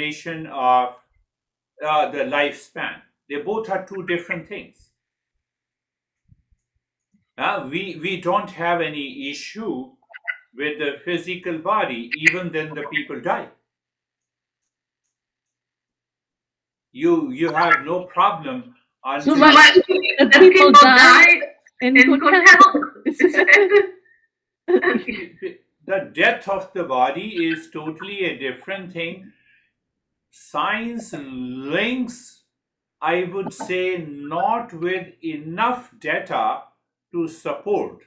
duration of the lifespan. They both are two different things. We don't have any issue with the physical body, even then the people die. You have no problem So until why the people die in good health? the death of the body is totally a different thing. Science links, I would say, not with enough data to support.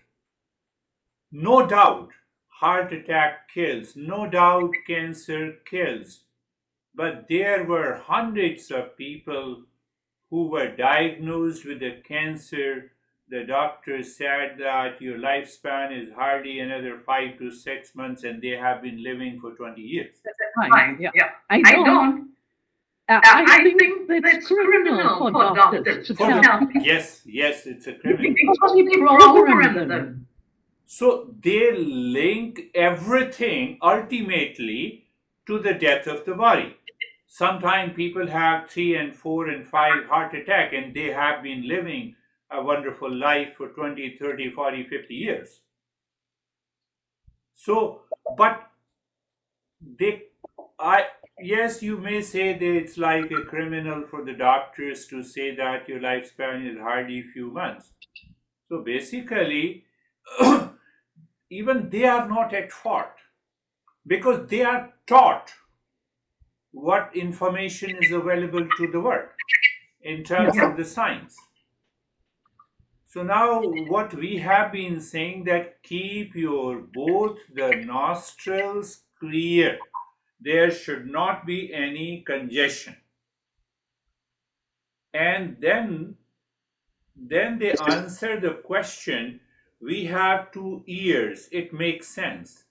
No doubt, heart attack kills, no doubt, cancer kills, but there were hundreds of people who were diagnosed with a cancer. The doctor said that your lifespan is hardly another 5 to 6 months, and they have been living for 20 years. Fine, yeah. I I don't. don't. I I think think it's that's criminal criminal for for doctors doctors to For to tell tell people yes, yes, it's a criminal. because they they program program them. them. So they link everything ultimately to the death of the body. Sometimes people have 3 and 4 and 5 heart attack, and they have been living a wonderful life for 20, 30, 40, 50 years. So, but they, I, yes, you may say that it's like a criminal for the doctors to say that your lifespan is hardly a few months. So basically, even they are not at fault because they are taught what information is available to the world in terms Yeah. of the science. So now what we have been saying that keep your both the nostrils clear. There should not be any congestion. And then they answer the question, we have 2 ears. It makes sense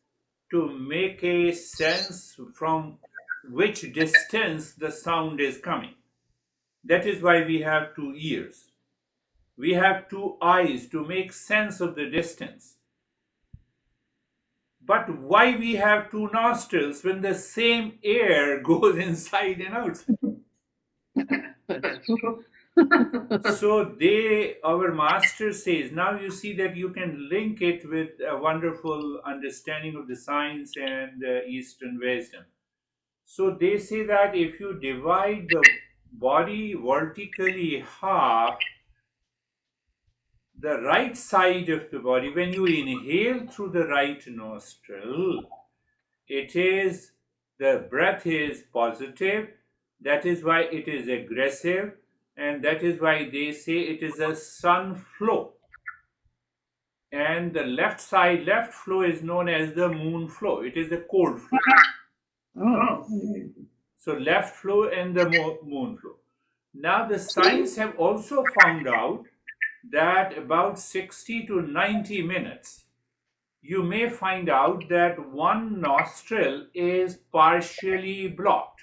to make a sense from which distance the sound is coming. That is why we have 2 ears. We have 2 eyes to make sense of the distance. But why we have 2 nostrils when the same air goes inside and outside? That's true. So our master says, now you see that you can link it with a wonderful understanding of the science and Eastern wisdom. So they say that if you divide the body vertically half, the right side of the body, when you inhale through the right nostril, the breath is positive. That is why it is aggressive, and that is why they say it is a sun flow. And the left flow is known as the moon flow. It is a cold flow. Oh. So left flow and the moon flow. Now the science have also found out that about 60 to 90 minutes, you may find out that one nostril is partially blocked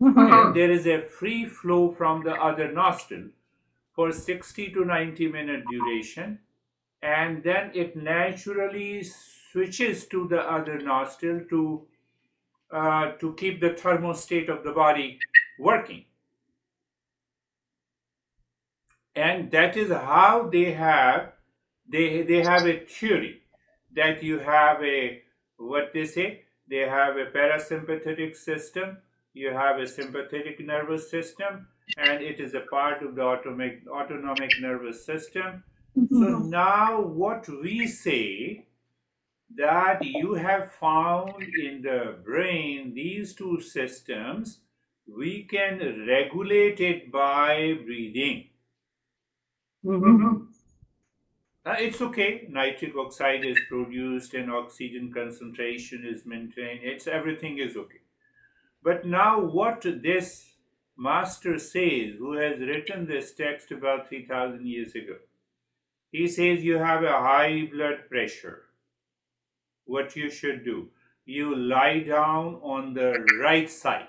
and there is a free flow from the other nostril for 60 to 90-minute duration, and then it naturally switches to the other nostril to keep the thermostat of the body working. And that is how they have a theory that you have a, what they say, they have a parasympathetic system, you have a sympathetic nervous system, and it is a part of the autonomic nervous system. So now what we say, that you have found in the brain these two systems, we can regulate it by breathing. It's okay. Nitric oxide is produced and oxygen concentration is maintained. It's everything is okay. But now, what this master says, who has written this text about 3,000 years ago, he says you have a high blood pressure. What you should do, you lie down on the right side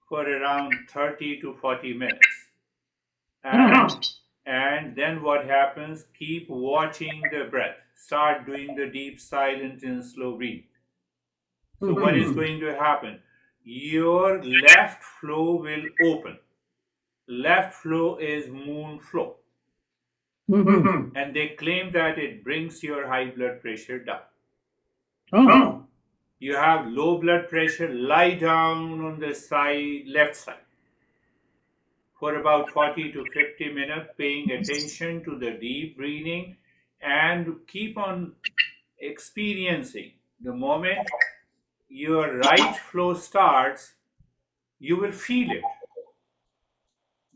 for around 30 to 40 minutes. And then what happens? Keep watching the breath. Start doing the deep, silent, and slow breathing. So, what is going to happen? your left flow will open. Left flow is moon flow. And they claim that it brings your high blood pressure down. Oh. You have low blood pressure, lie down on the side, left side, for about 40 to 50 minutes, paying attention to the deep breathing and keep on experiencing. The moment your right flow starts, you will feel it.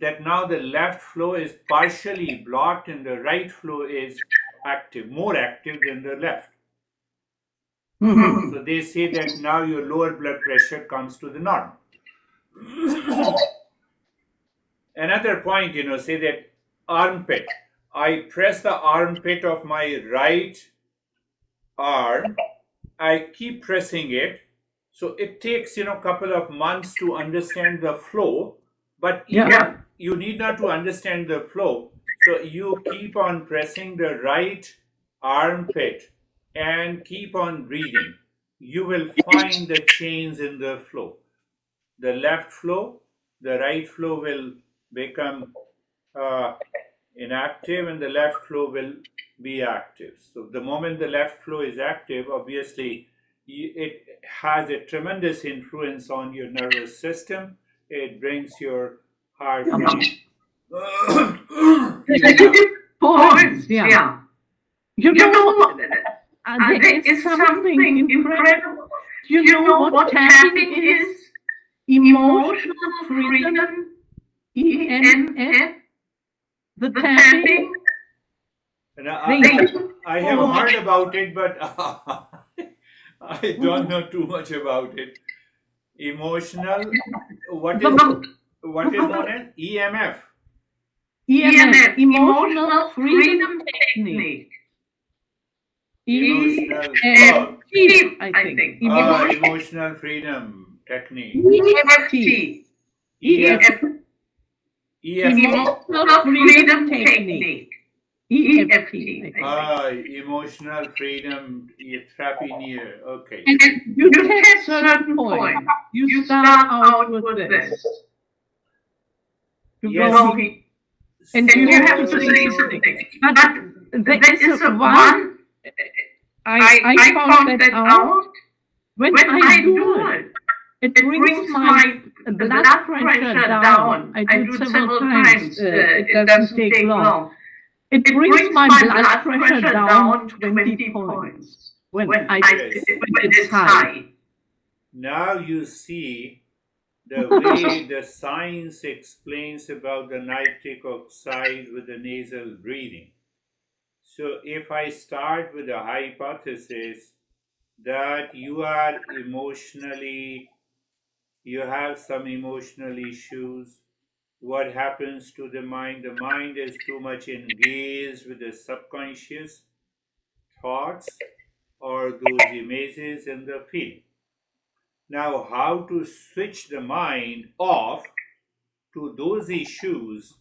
That now the left flow is partially blocked and the right flow is active, more active than the left. So they say that now your lower blood pressure comes to the normal. Another point, say that armpit. I press the armpit of my right arm. I keep pressing it. So it takes, couple of months to understand the flow. But even you need not to understand the flow. So you keep on pressing the right armpit and keep on breathing. You will find the change in the flow. The left flow, the right flow will become uh, inactive and the left flow will be active. So the moment the left flow is active, obviously it has a tremendous influence on your nervous system. It brings your heart rate. Points, yeah. You know, there is something incredible. You know what tapping is? Emotional freedom, EMF, the tapping. And I have heard about it, but I don't know too much about it. Emotional, what is known as EMF? EMF, emotional freedom technique. Emotional, I think. Emotional freedom technique. EFT. Emotional freedom technique. EFT. Emotional freedom therapy near. Okay. And you take certain point. You start out with this. Yes. And you have to say something. But there is a one. I found that out when I do it. It brings my blood pressure down. I do it several times. It doesn't take long. It brings my blood pressure down 20 points when it's high. Now you see the way the science explains about the nitric oxide with the nasal breathing. So if I start with a hypothesis that you have some emotional issues, what happens to the mind? The mind is too much engaged with the subconscious thoughts or those images and the feeling. Now, how to switch the mind off to those issues?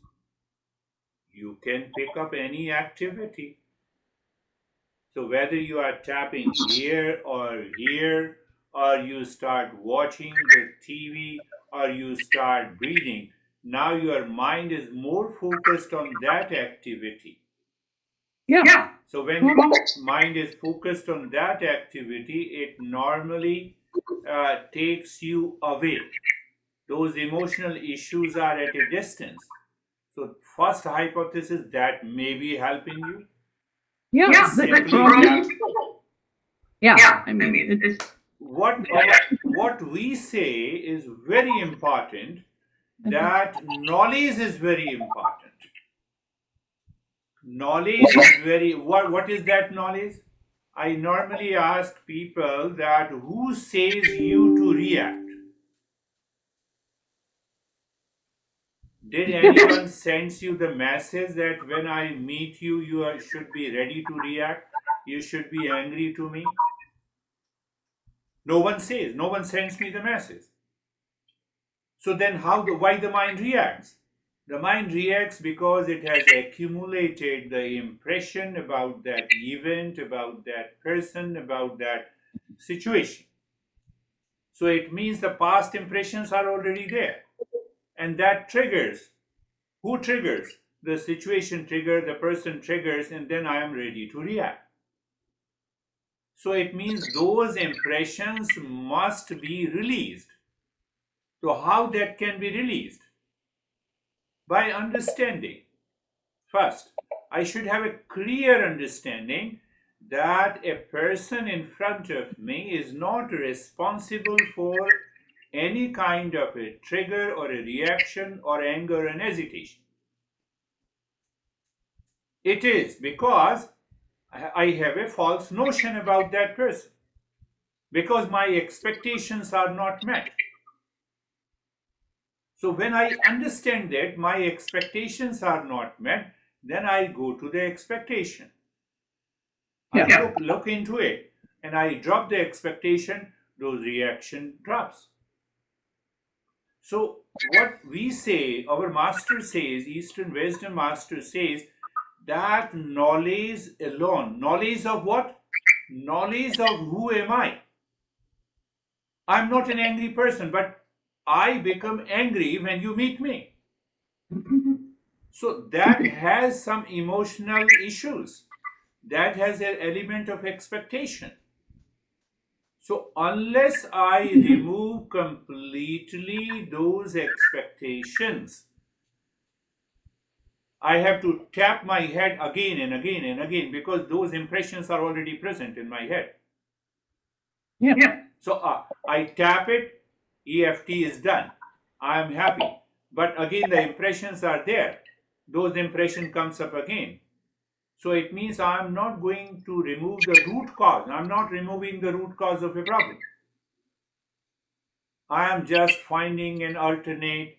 You can pick up any activity. So whether you are tapping here, or you start watching the TV, or you start breathing, now your mind is more focused on that activity. Yeah. So when mind is focused on that activity, it normally takes you away. Those emotional issues are at a distance. So first hypothesis that may be helping you. Yeah. Simply yeah. I mean, it's what we say is very important. That knowledge is very important. Knowledge is very what is that knowledge? I normally ask people that who says you to react? Did anyone sends you the message that when I meet you, should be ready to react? You should be angry to me? No one says. No one sends me the message. So then, why the mind reacts? The mind reacts because it has accumulated the impression about that event, about that person, about that situation. So it means the past impressions are already there. And that triggers. Who triggers? The situation trigger, the person triggers, and then I am ready to react. So it means those impressions must be released. So how that can be released? By understanding. First, I should have a clear understanding that a person in front of me is not responsible for any kind of a trigger or a reaction or anger and hesitation. It is because I have a false notion about that person, because my expectations are not met. So when I understand that my expectations are not met, then I go to the expectation. I look into it and I drop the expectation, those reaction drops. So what we say, our master says, Eastern wisdom master says, that knowledge alone, knowledge of what? Knowledge of who am I? I'm not an angry person, but I become angry when you meet me. So that has some emotional issues. That has an element of expectation. So unless I remove completely those expectations, I have to tap my head again and again and again, because those impressions are already present in my head. So I tap it, EFT is done. I am happy. But again the impressions are there. Those impression comes up again. So it means I am not going to remove the root cause. I am not removing the root cause of a problem. I am just finding an alternate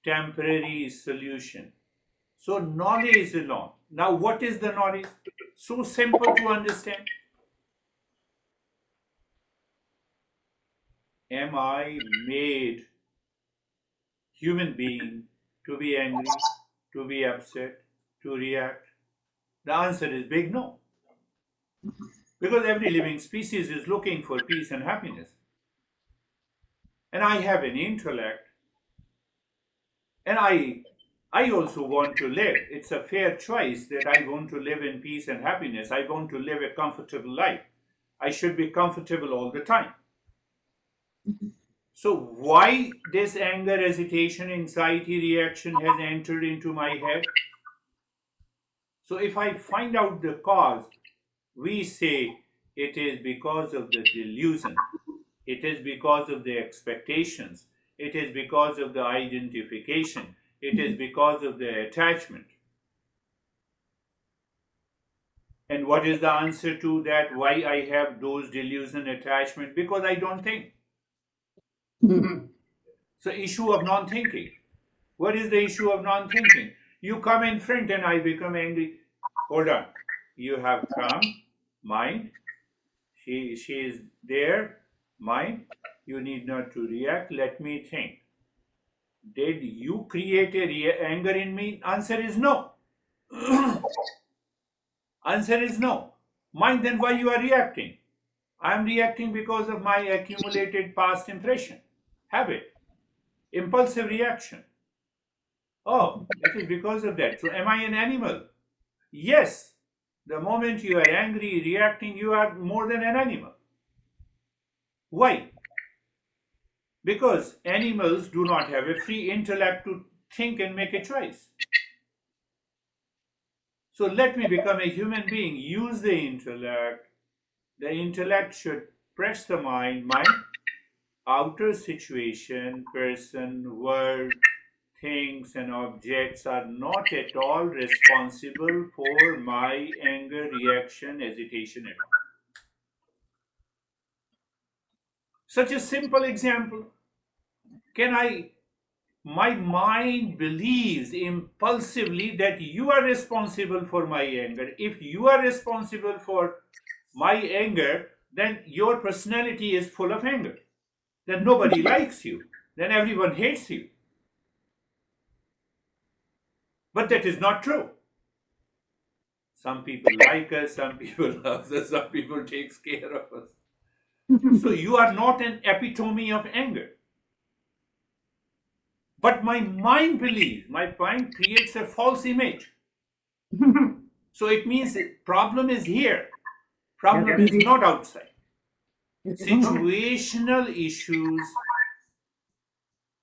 temporary solution. So knowledge alone. Now what is the knowledge? So simple to understand. Am I made human being to be angry, to be upset, to react? The answer is big no. Because every living species is looking for peace and happiness. And I have an intellect, and I also want to live. It's a fair choice that I want to live in peace and happiness. I want to live a comfortable life. I should be comfortable all the time. So why this anger, hesitation, anxiety reaction has entered into my head? So if I find out the cause, we say it is because of the delusion. It is because of the expectations. It is because of the identification. It is because of the attachment. And what is the answer to that? Why I have those delusion attachment? Because I don't think. So issue of non-thinking. What is the issue of non-thinking? You come in front and I become angry. Hold on. You have come, mind. She is there, mind. You need not to react. Let me think. Did you create a anger in me? Answer is no. Answer is no. Mind, then why you are reacting? I am reacting because of my accumulated past impression, habit, impulsive reaction. Oh, it is because of that. So am I an animal? Yes. The moment you are angry, reacting, you are more than an animal. Why? Because animals do not have a free intellect to think and make a choice. So let me become a human being, use the intellect. The intellect should press the mind, outer situation, person, world, things, and objects are not at all responsible for my anger, reaction, hesitation at all. Such a simple example. Can I My mind believes impulsively that you are responsible for my anger. If you are responsible for my anger, then your personality is full of anger. Then nobody likes you. Then everyone hates you. But that is not true. Some people like us, some people love us, some people takes care of us. So you are not an epitome of anger. But my mind believes, my mind creates a false image. So it means problem is here. Problem is not outside. Situational issues,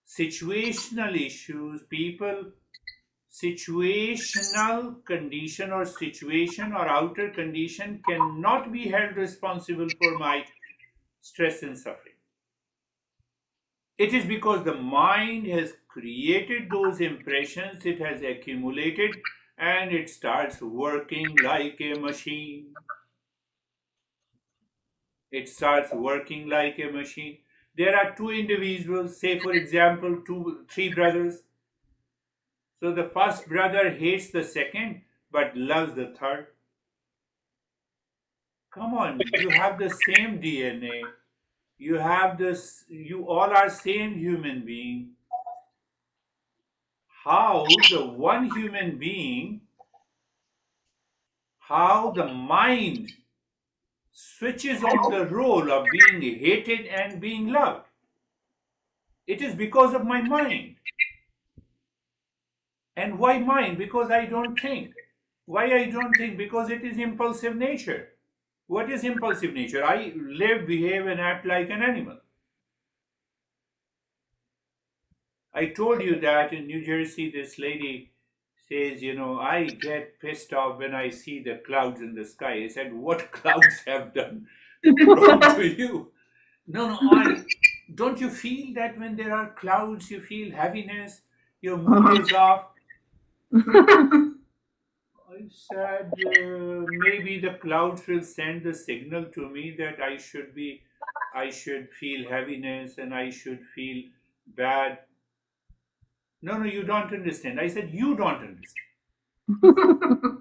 situational issues, people, situational condition or situation or outer condition cannot be held responsible for my stress and suffering. It is because the mind has created those impressions, it has accumulated, and it starts working like a machine. It starts working like a machine. There are two individuals, say for example, three brothers. So the first brother hates the second but loves the third. Come on, you have the same DNA. You have this, you all are same human being. How the one human being, how the mind switches on the role of being hated and being loved. It is because of my mind. And why mind? Because I don't think. Why I don't think? Because it is impulsive nature. What is impulsive nature? I live, behave, and act like an animal. I told you that in New Jersey, this lady says, I get pissed off when I see the clouds in the sky. I said, what clouds have done wrong to you? No, no, I don't you feel that when there are clouds, you feel heaviness, your mood is off? I said, maybe the clouds will send the signal to me that I should feel heaviness and I should feel bad. No, no, you don't understand. I said, you don't understand.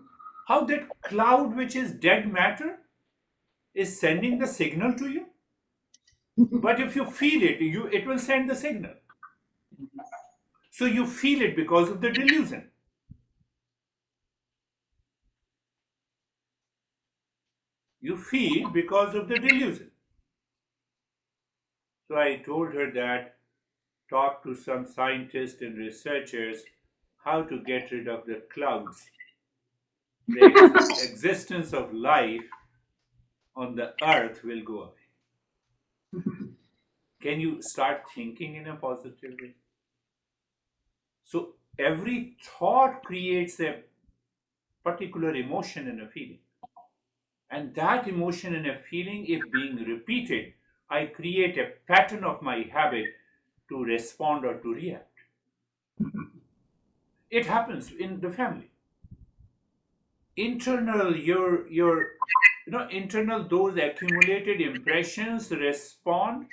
How that cloud, which is dead matter, is sending the signal to you? But if you feel it, it will send the signal. So you feel it because of the delusion. You feel because of the delusion. So I told her that talk to some scientists and researchers how to get rid of the clouds. The existence of life on the earth will go away. Can you start thinking in a positive way? So every thought creates a particular emotion and a feeling. And that emotion and a feeling, if being repeated, I create a pattern of my habit to respond or to react. It happens in the family. Internal, internal, those accumulated impressions respond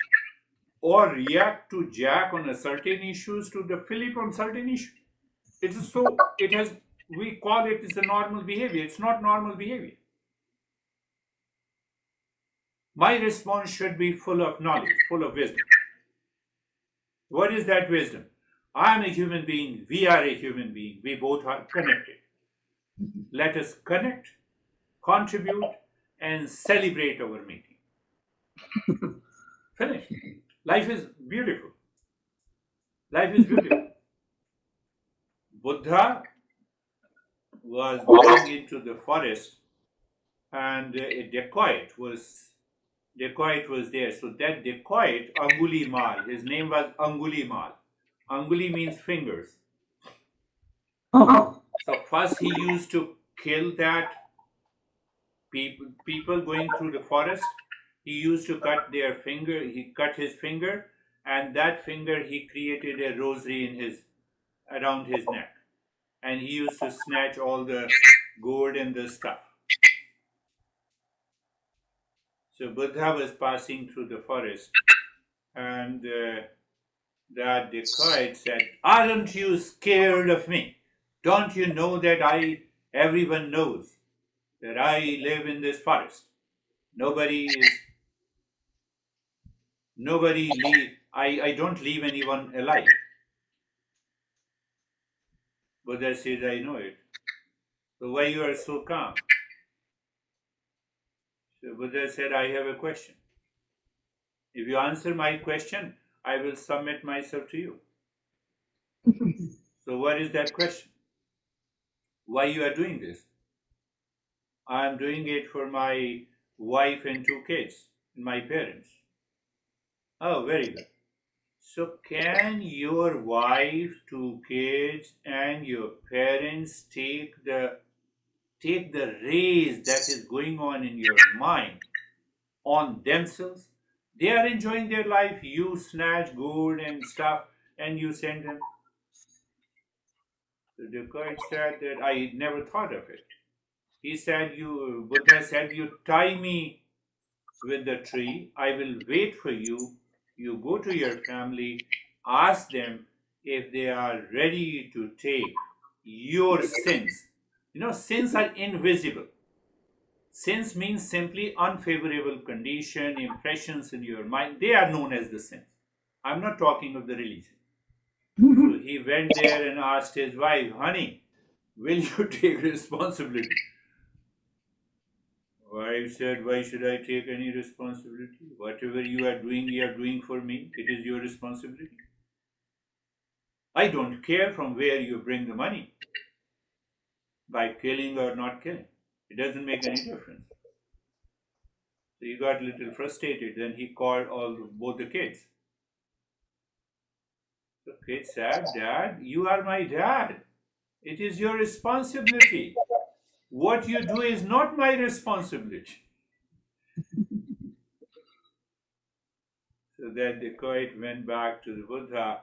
or react to Jack on a certain issues, to the Philip on certain issue. It is so, it has, we call it is a normal behavior. It's not normal behavior. My response should be full of knowledge, full of wisdom. What is that wisdom? I am a human being, we are a human being, we both are connected. Let us connect, contribute, and celebrate our meeting. Finished. Life is beautiful. Life is beautiful. Buddha was going into the forest, and a dacoit was there. So that dacoit, Anguli Mal, his name was Anguli Mal. Anguli means fingers. So first he used to kill that people going through the forest. He used to cut their finger. He cut his finger, and that finger he created a rosary in his around his neck, and he used to snatch all the gourd and the stuff. So Buddha was passing through the forest, and that dacoit said, "Aren't you scared of me? Don't you know that everyone knows that I live in this forest. Nobody is, nobody I don't leave anyone alive." Buddha says, "I know it. So why you are so calm?" So Buddha said, "I have a question. If you answer my question, I will submit myself to you. So what is that question? Why you are doing this? I am doing it for my wife and two kids and my parents. Oh, very good. So can your wife, two kids, and your parents take the rays that is going on in your mind on themselves? They are enjoying their life. You snatch gold and stuff, and you send them. So the Dacoit said that I never thought of it. He said, Buddha said, you tie me with the tree. I will wait for you. You go to your family, ask them if they are ready to take your sins. Sins are invisible. Sins means simply unfavorable condition, impressions in your mind. They are known as the sins. I'm not talking of the religion. So he went there and asked his wife, honey, will you take responsibility? Wife said, why should I take any responsibility? Whatever you are doing for me. It is your responsibility. I don't care from where you bring the money, by killing or not killing. It doesn't make any difference. So he got a little frustrated. Then he called both the kids. The kid said, Dad, you are my dad. It is your responsibility. What you do is not my responsibility. So then the Dacoit went back to the Buddha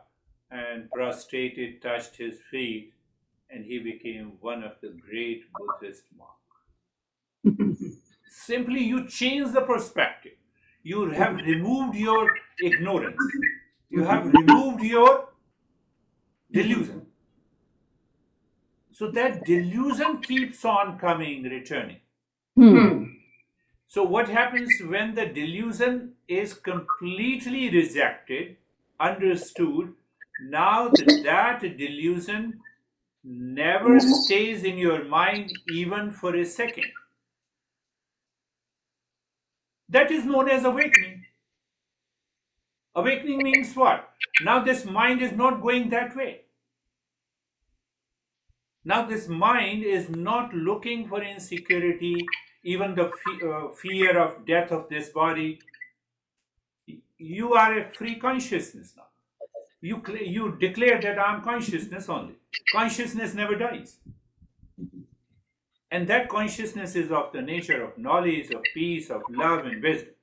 and prostrated, touched his feet, and he became one of the great Buddhist monks. Simply, you change the perspective. You have removed your ignorance. You have removed your delusion. So that delusion keeps on coming, returning. So what happens when the delusion is completely rejected, understood? Now that delusion never stays in your mind even for a second. That is known as awakening. Awakening means what? Now this mind is not going that way. Now this mind is not looking for insecurity, even the fear of death of this body. You are a free consciousness now. You declare that I am consciousness only. Consciousness never dies. And that consciousness is of the nature of knowledge, of peace, of love, and wisdom.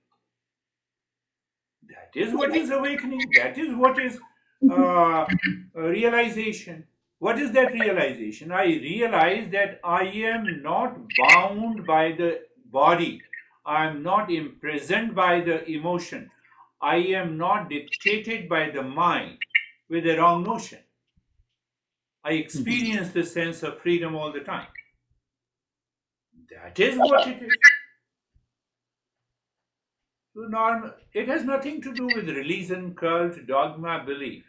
That is what is awakening. That is what is realization. What is that realization? I realize that I am not bound by the body. I am not imprisoned by the emotion. I am not dictated by the mind with a wrong notion. I experience the sense of freedom all the time. That is what it is. So it has nothing to do with religion, cult, dogma, belief.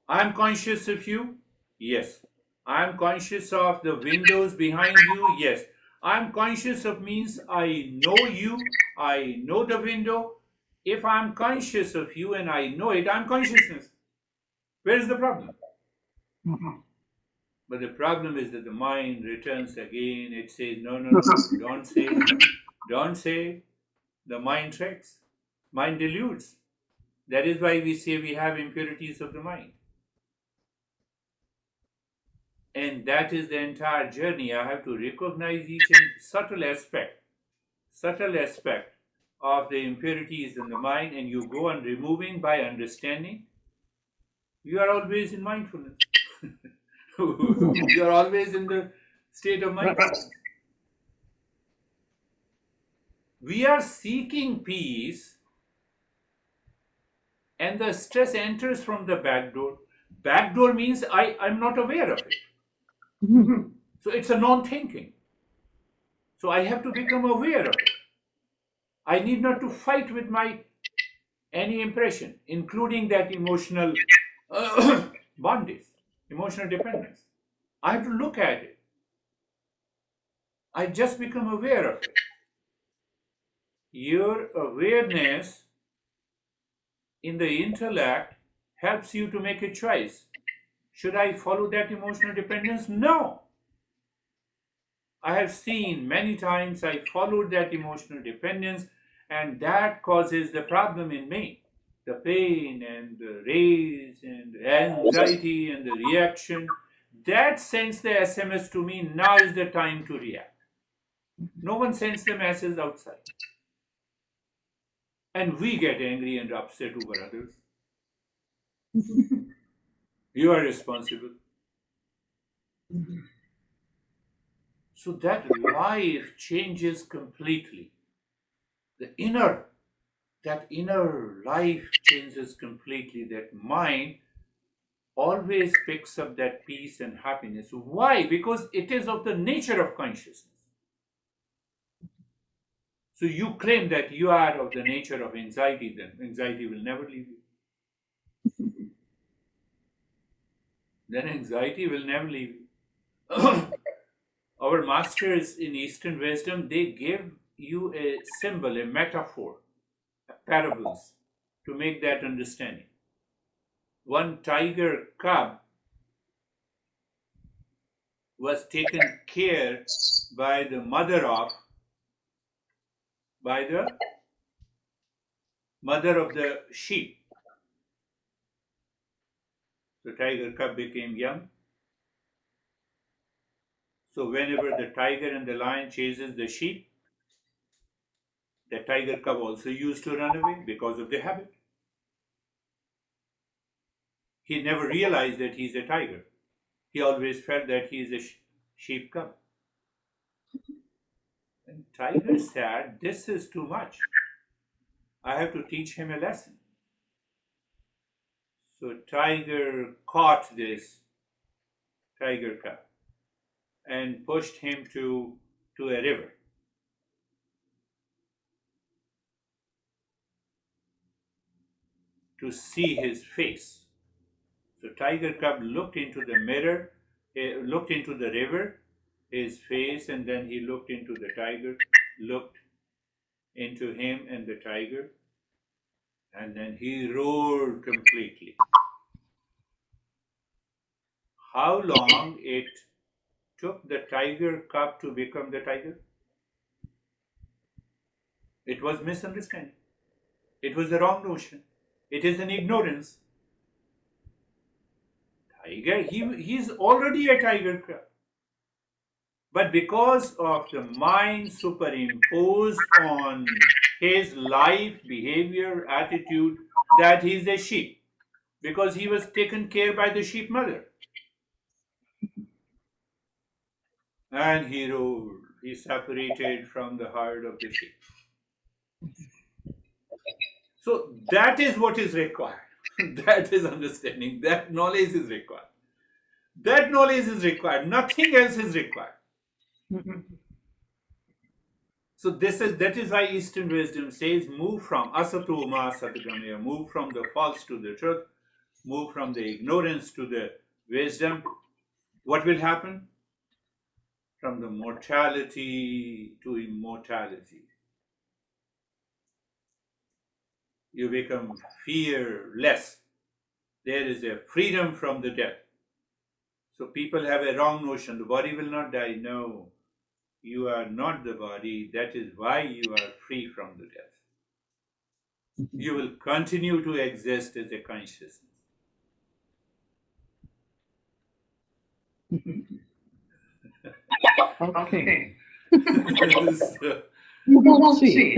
I'm conscious of you. Yes. I'm conscious of the windows behind you. Yes. I'm conscious of means I know you. I know the window. If I'm conscious of you and I know it, I'm consciousness. Where is the problem? But the problem is that the mind returns again. It says, no, no, no, don't say. Don't say. The mind tricks. Mind deludes. That is why we say we have impurities of the mind. And that is the entire journey. I have to recognize each and subtle aspect of the impurities in the mind, and you go on removing by understanding. You are always in mindfulness. You are always in the state of mindfulness. We are seeking peace, and the stress enters from the back door. Back door means I'm not aware of it. So it's a non-thinking. So I have to become aware of it. I need not to fight with my any impression, including that emotional bondage, emotional dependence. I have to look at it. I just become aware of it. Your awareness in the intellect helps you to make a choice. Should I follow that emotional dependence? No. I have seen many times I followed that emotional dependence, and that causes the problem in me. The pain and the rage and the anxiety and the reaction. That sends the SMS to me, now is the time to react. No one sends the message outside. And we get angry and upset over others. You are responsible. So that life changes completely. The inner, that inner life changes completely. That mind always picks up that peace and happiness. Why? Because it is of the nature of consciousness. So you claim that you are of the nature of anxiety, then anxiety will never leave you. Then anxiety will never leave you. Our masters in Eastern wisdom, they give you a symbol, a metaphor, parables to make that understanding. One tiger cub was taken care by the by the mother of the sheep. So tiger cub became young. So whenever the tiger and the lion chases the sheep, the tiger cub also used to run away because of the habit. He never realized that he's a tiger. He always felt that he is a sheep cub. And tiger said, "This is too much. I have to teach him a lesson." So tiger caught this tiger cub and pushed him to a river. To see his face. So tiger cub looked into the mirror, looked into the river, his face, and then he looked into the tiger, looked into him and the tiger, and then he roared completely. How long it took the tiger cub to become the tiger? It was misunderstanding. It was the wrong notion. It is an ignorance. Tiger, he's already a tiger cub. But because of the mind superimposed on his life, behavior, attitude, that he's a sheep, because he was taken care by the sheep mother. And he rolled, he separated from the herd of the sheep. So that is what is required. That is understanding. That knowledge is required. That knowledge is required. Nothing else is required. So that is why Eastern wisdom says move from asato ma satgamaya, move from the false to the truth, move from the ignorance to the wisdom. What will happen? From the mortality to immortality. You become fearless. There is a freedom from the death. So people have a wrong notion. The body will not die. No, you are not the body. That is why you are free from the death. You will continue to exist as a consciousness. Okay. So, You will see.